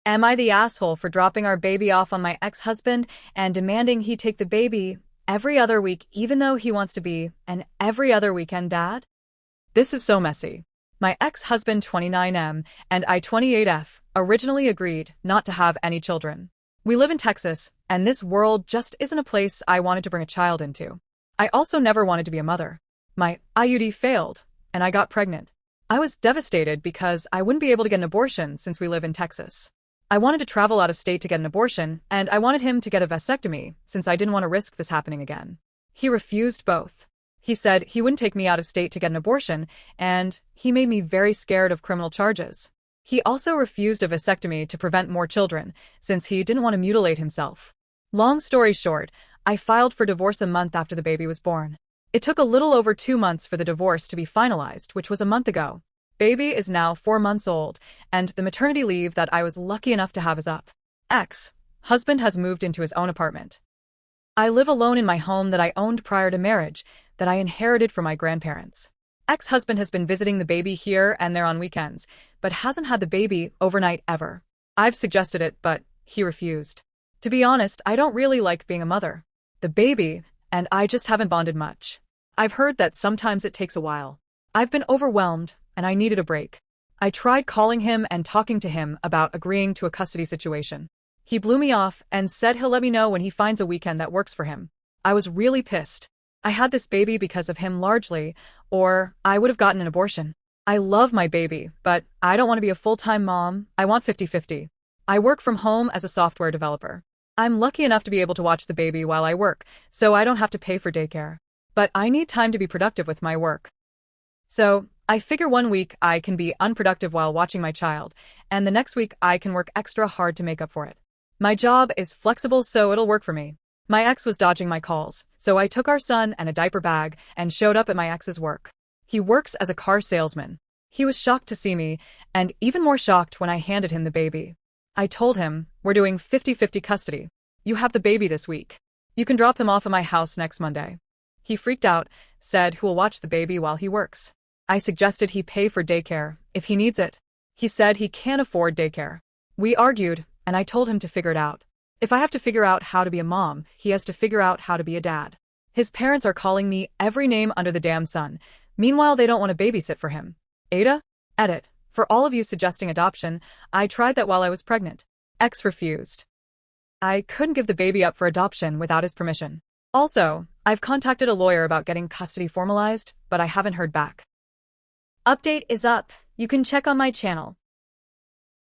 Am I the asshole for dropping our baby off on my ex-husband and demanding he take the baby every other week even though he wants to be an every other weekend dad? This is so messy. My ex-husband 29M and I 28F originally agreed not to have any children. We live in Texas, and this world just isn't a place I wanted to bring a child into. I also never wanted to be a mother. My IUD failed, and I got pregnant. I was devastated because I wouldn't be able to get an abortion since we live in Texas. I wanted to travel out of state to get an abortion, and I wanted him to get a vasectomy since I didn't want to risk this happening again. He refused both. He said he wouldn't take me out of state to get an abortion, and he made me very scared of criminal charges. He also refused a vasectomy to prevent more children, since he didn't want to mutilate himself. Long story short, I filed for divorce a month after the baby was born. It took a little over 2 months for the divorce to be finalized, which was a month ago. Baby is now 4 months old, and the maternity leave that I was lucky enough to have is up. Ex-husband has moved into his own apartment. I live alone in my home that I owned prior to marriage, that I inherited from my grandparents. Ex-husband has been visiting the baby here and there on weekends, but hasn't had the baby overnight ever. I've suggested it, but he refused. To be honest, I don't really like being a mother. The baby and I just haven't bonded much. I've heard that sometimes it takes a while. I've been overwhelmed, and I needed a break. I tried calling him and talking to him about agreeing to a custody situation. He blew me off and said he'll let me know when he finds a weekend that works for him. I was really pissed. I had this baby because of him largely, or I would have gotten an abortion. I love my baby, but I don't want to be a full-time mom. I want 50-50. I work from home as a software developer. I'm lucky enough to be able to watch the baby while I work, so I don't have to pay for daycare. But I need time to be productive with my work. So, I figure 1 week I can be unproductive while watching my child, and the next week I can work extra hard to make up for it. My job is flexible, so it'll work for me. My ex was dodging my calls, so I took our son and a diaper bag and showed up at my ex's work. He works as a car salesman. He was shocked to see me, and even more shocked when I handed him the baby. I told him, we're doing 50-50 custody. You have the baby this week. You can drop him off at my house next Monday. He freaked out, said he will watch the baby while he works. I suggested he pay for daycare, if he needs it. He said he can't afford daycare. We argued, and I told him to figure it out. If I have to figure out how to be a mom, he has to figure out how to be a dad. His parents are calling me every name under the damn sun. Meanwhile, they don't want to babysit for him. AITAH? Edit. For all of you suggesting adoption, I tried that while I was pregnant. Ex refused. I couldn't give the baby up for adoption without his permission. Also, I've contacted a lawyer about getting custody formalized, but I haven't heard back. Update is up. You can check on my channel.